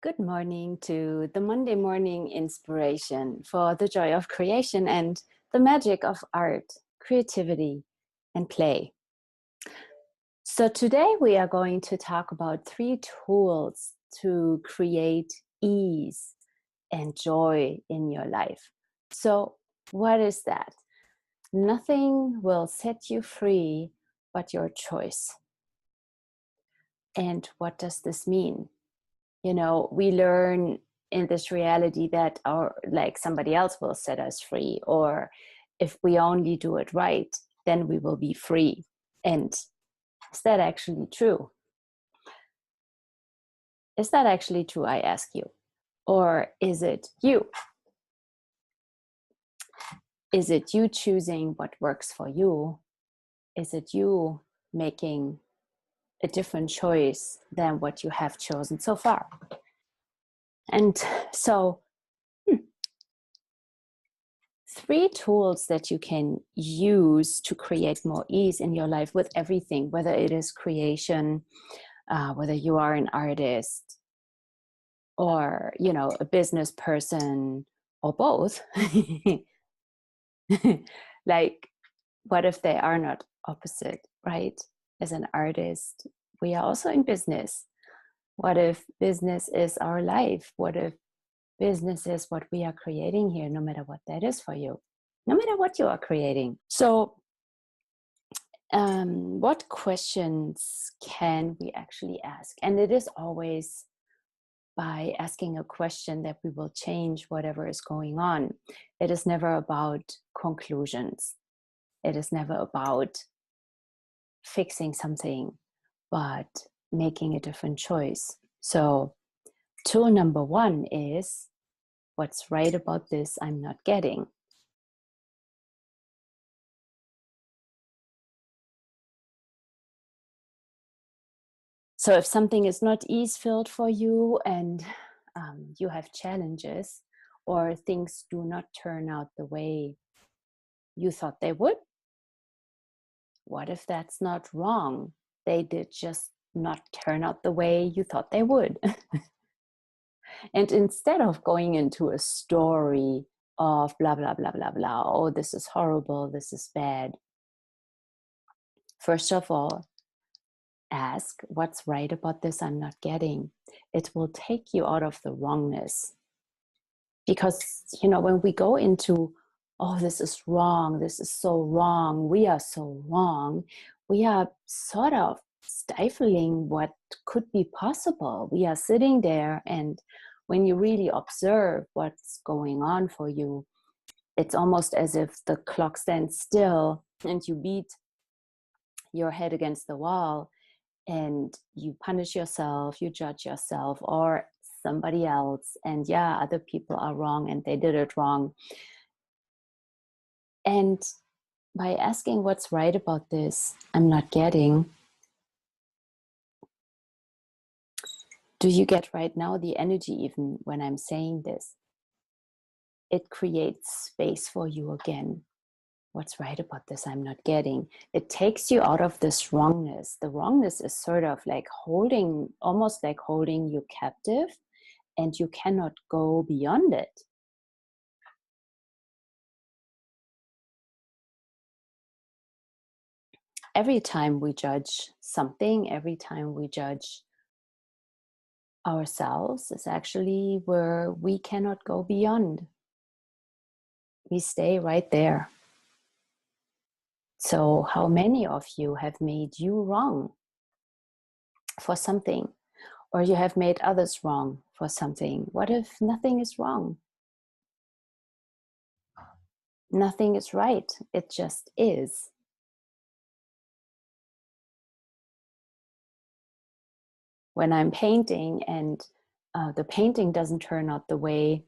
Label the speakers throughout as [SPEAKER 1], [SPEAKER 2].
[SPEAKER 1] Good morning to the Monday morning inspiration for the joy of creation and the magic of art, creativity, and play. So, today we are going to talk about 3 tools to create ease and joy in your life. So, what is that? Nothing will set you free but your choice. And what does this mean? We learn in this reality that somebody else will set us free, or if we only do it right, then we will be free. And is that actually true? Is that actually true, I ask you? Or is it you? Is it you choosing what works for you? Is it you making a different choice than what you have chosen so far? And so 3 tools that you can use to create more ease in your life with everything, whether it is creation, whether you are an artist or, a business person or both. Like, what if they are not opposite, right? As an artist, we are also in business. What if business is our life? What if business is what we are creating here, no matter what that is for you, no matter what you are creating? So, what questions can we actually ask? And it is always by asking a question that we will change whatever is going on. It is never about conclusions. It is never about fixing something, but making a different choice. So, tool number 1 is, what's right about this I'm not getting? So if something is not ease-filled for you and you have challenges, or things do not turn out the way you thought they would, what if that's not wrong? They did just not turn out the way you thought they would. And instead of going into a story of blah, blah, blah, blah, blah, oh, this is horrible, this is bad, first of all, ask, what's right about this I'm not getting? It will take you out of the wrongness. Because, when we go into, oh, this is wrong, this is so wrong, we are so wrong, we are sort of stifling what could be possible. We are sitting there, and when you really observe what's going on for you, it's almost as if the clock stands still and you beat your head against the wall and you punish yourself, you judge yourself or somebody else, and yeah, other people are wrong and they did it wrong. And by asking what's right about this I'm not getting, do you get right now the energy even when I'm saying this? It creates space for you again. What's right about this I'm not getting? It takes you out of this wrongness. The wrongness is sort of like almost like holding you captive, and you cannot go beyond it. Every time we judge something, every time we judge ourselves, is actually where we cannot go beyond. We stay right there. So, how many of you have made you wrong for something, or you have made others wrong for something? What if nothing is wrong? Nothing is right. It just is. When I'm painting and the painting doesn't turn out the way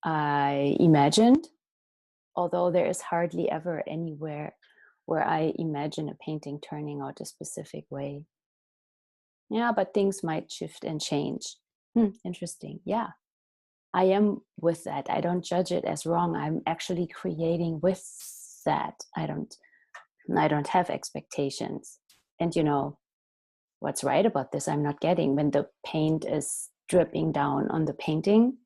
[SPEAKER 1] I imagined, although there is hardly ever anywhere where I imagine a painting turning out a specific way. Yeah, but things might shift and change. Interesting. Yeah, I am with that. I don't judge it as wrong. I'm actually creating with that. I don't have expectations. And What's right about this I'm not getting? When the paint is dripping down on the painting,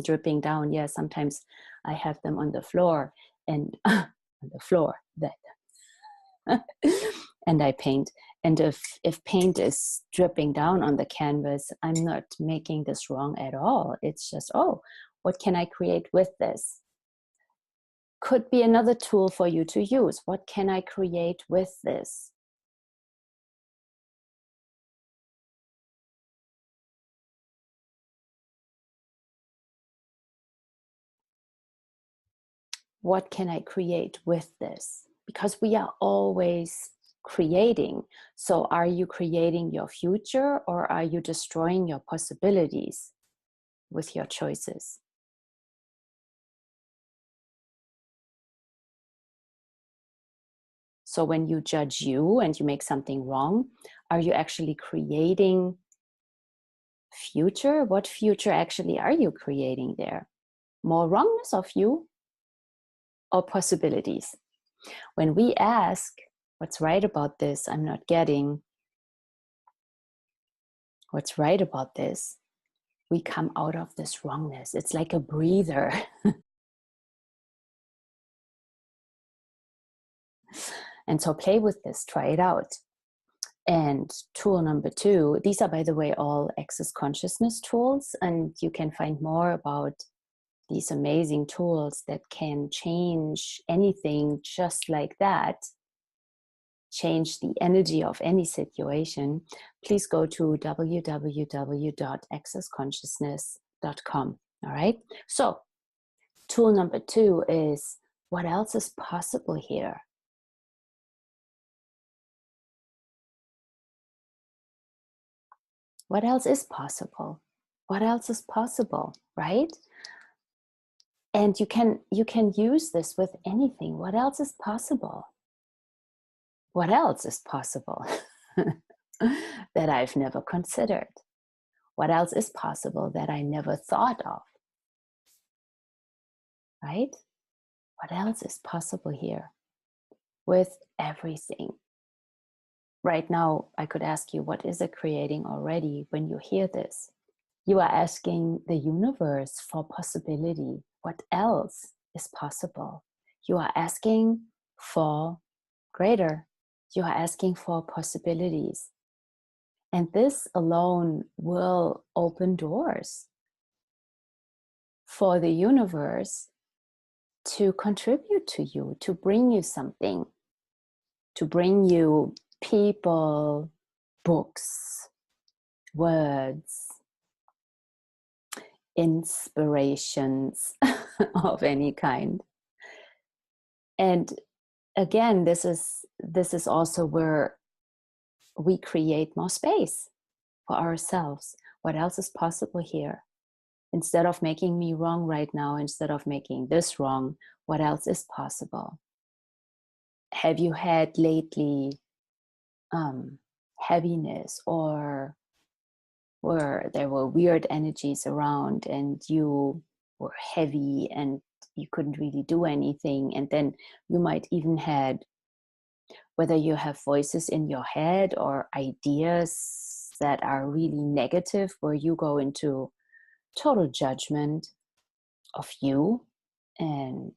[SPEAKER 1] dripping down, yeah, sometimes I have them on the floor and on the floor that and I paint. And if paint is dripping down on the canvas, I'm not making this wrong at all. It's just, oh, what can I create with this? Could be another tool for you to use. What can I create with this? What can I create with this? Because we are always creating. So are you creating your future, or are you destroying your possibilities with your choices? So when you judge you and you make something wrong, are you actually creating future? What future actually are you creating there? More wrongness of you or possibilities? When we ask, what's right about this I'm not getting? What's right about this? We come out of this wrongness. It's like a breather. And so play with this, try it out. And tool number 2, these are, by the way, all Access Consciousness tools, and you can find more about these amazing tools that can change anything just like that, change the energy of any situation. Please go to www.accessconsciousness.com. All right. So tool number 2 is, what else is possible here? What else is possible? What else is possible, right? And you can use this with anything. What else is possible? What else is possible that I've never considered? What else is possible that I never thought of? Right? What else is possible here with everything? Right now, I could ask you, what is it creating already when you hear this? You are asking the universe for possibility. What else is possible? You are asking for greater. You are asking for possibilities. And this alone will open doors for the universe to contribute to you, to bring you something, to bring you people, books, words, inspirations of any kind. And again, this is also where we create more space for ourselves. What else is possible here? Instead of making me wrong right now, instead of making this wrong, what else is possible? Have you had lately heaviness, or where there were weird energies around and you were heavy and you couldn't really do anything? And then you might even had, whether you have voices in your head or ideas that are really negative, where you go into total judgment of you, and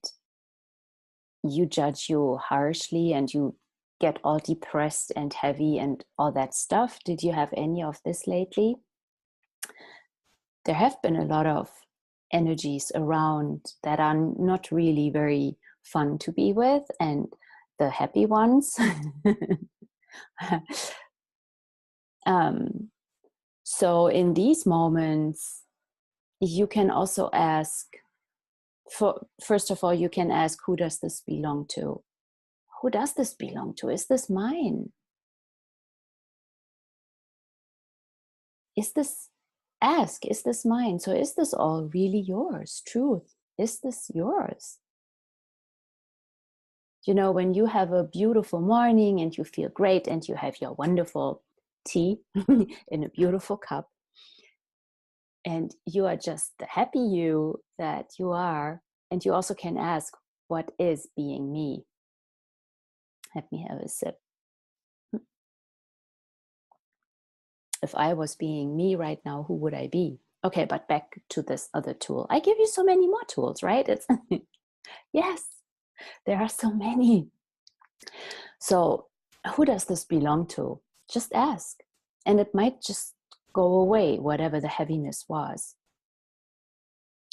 [SPEAKER 1] you judge you harshly, and you get all depressed and heavy and all that stuff. Did you have any of this lately? There have been a lot of energies around that are not really very fun to be with, and the happy ones. So in these moments, you can also ask, first of all, you can ask, who does this belong to? Who does this belong to? Is this mine? Is this mine? So is this all really yours? Truth, is this yours? You know, when you have a beautiful morning and you feel great and you have your wonderful tea in a beautiful cup, and you are just the happy you that you are, and you also can ask, what is being me? Let me have a sip. If I was being me right now, who would I be? Okay, but back to this other tool. I give you so many more tools, right? It's yes, there are so many. So who does this belong to? Just ask. And it might just go away, whatever the heaviness was.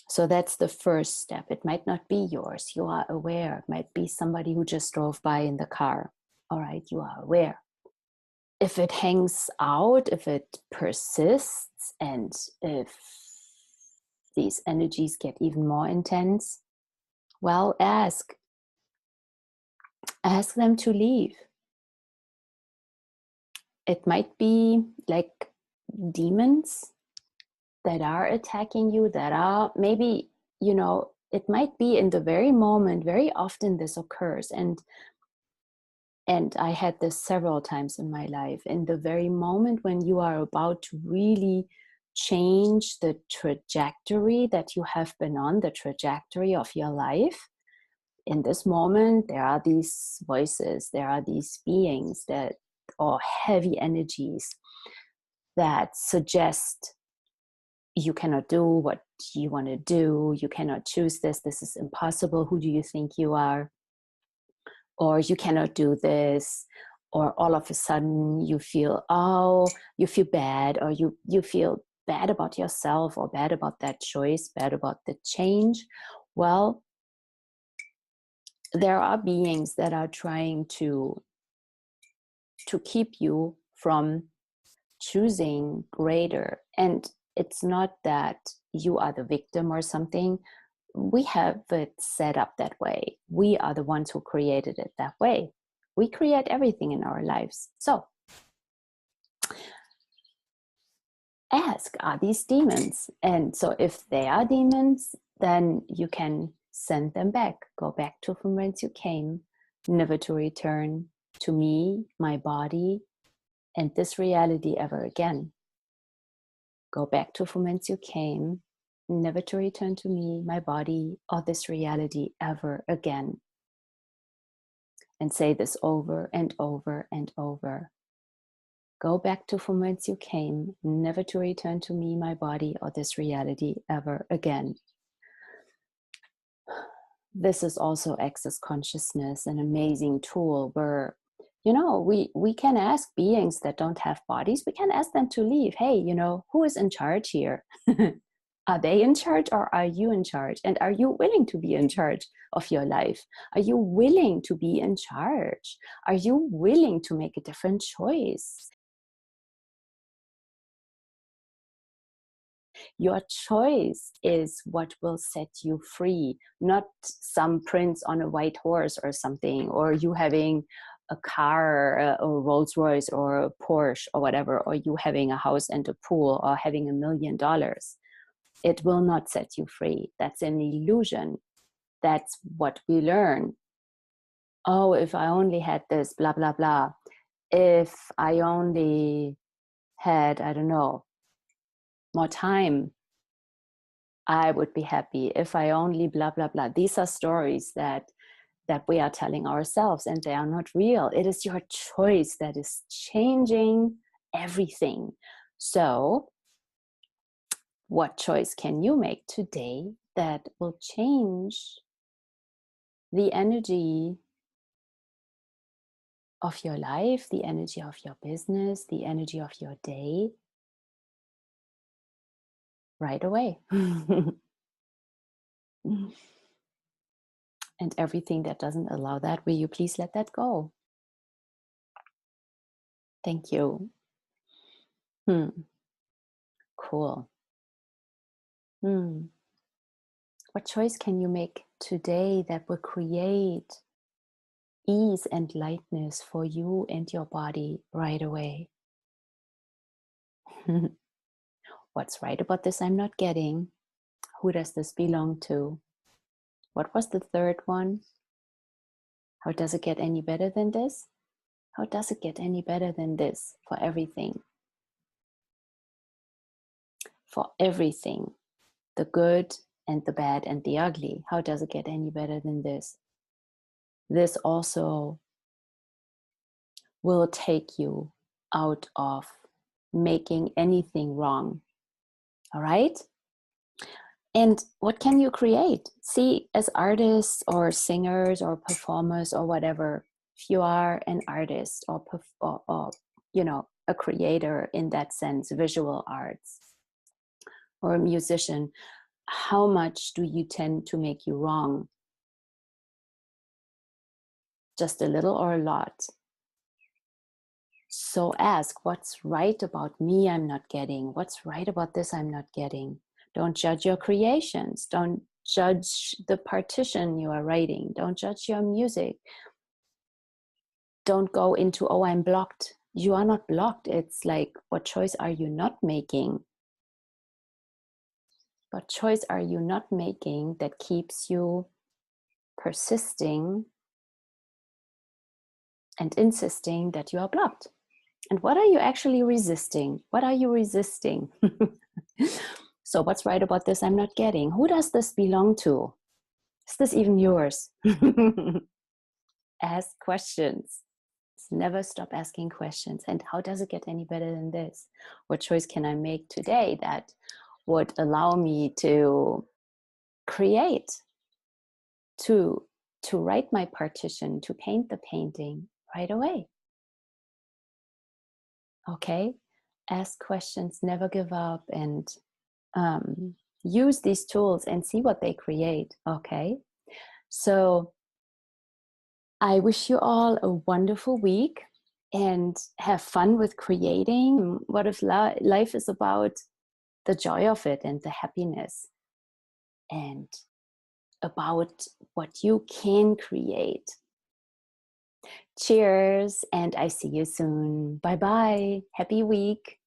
[SPEAKER 1] So that's the first step. It might not be yours. You are aware. It might be somebody who just drove by in the car. All right, you are aware. If it hangs out, if it persists, and if these energies get even more intense, well, ask them to leave. It might be like demons that are attacking you, that are maybe, it might be in the very moment. Very often this occurs, and I had this several times in my life. In the very moment when you are about to really change the trajectory that you have been on, the trajectory of your life, in this moment, there are these voices, there are these beings that, or heavy energies that suggest you cannot do what you want to do, you cannot choose this is impossible, who do you think you are? Or you cannot do this, or all of a sudden you feel bad, or you feel bad about yourself, or bad about that choice, bad about the change. Well, there are beings that are trying to keep you from choosing greater. And it's not that you are the victim or something. We have it set up that way. We are the ones who created it that way. We create everything in our lives. So ask, are these demons? And so if they are demons, then you can send them back. Go back to from whence you came, never to return to me, my body, and this reality ever again. Go back to from whence you came, never to return to me, my body, or this reality ever again. And say this over and over and over. Go back to from whence you came, never to return to me, my body, or this reality ever again. This is also Access Consciousness, an amazing tool where, we can ask beings that don't have bodies, we can ask them to leave. Hey, who is in charge here? Are they in charge, or are you in charge? And are you willing to be in charge of your life? Are you willing to be in charge? Are you willing to make a different choice? Your choice is what will set you free, not some prince on a white horse or something, or you having a car, a Rolls Royce or a Porsche or whatever, or you having a house and a pool, or having $1 million. It will not set you free. That's an illusion. That's what we learn. Oh, if I only had this, blah, blah, blah. If I only had, I don't know, more time, I would be happy. If I only blah, blah, blah. These are stories that we are telling ourselves, and they are not real. It is your choice that is changing everything. So what choice can you make today that will change the energy of your life, the energy of your business, the energy of your day right away? And everything that doesn't allow that, will you please let that go? Thank you. Cool. What choice can you make today that will create ease and lightness for you and your body right away? What's right about this I'm not getting? Who does this belong to? What was the third one? How does it get any better than this? How does it get any better than this for everything? For everything, the good and the bad and the ugly. How does it get any better than this? This also will take you out of making anything wrong. All right? And what can you create? See, as artists or singers or performers or whatever, if you are an artist or you know, a creator in that sense, visual arts, or a musician, how much do you tend to make you wrong? Just a little or a lot? So ask, what's right about me I'm not getting? What's right about this I'm not getting? Don't judge your creations. Don't judge the partition you are writing. Don't judge your music. Don't go into, oh, I'm blocked. You are not blocked. It's like, what choice are you not making? What choice are you not making that keeps you persisting and insisting that you are blocked? And what are you actually resisting? What are you resisting? So what's right about this I'm not getting? Who does this belong to? Is this even yours? Ask questions. Never stop asking questions. And how does it get any better than this? What choice can I make today that would allow me to create, to write my partition, to paint the painting right away? Okay? Ask questions, never give up, and use these tools and see what they create. Okay? So I wish you all a wonderful week and have fun with creating. What if life is about the joy of it and the happiness and about what you can create. Cheers, and I see you soon. Bye bye. Happy week.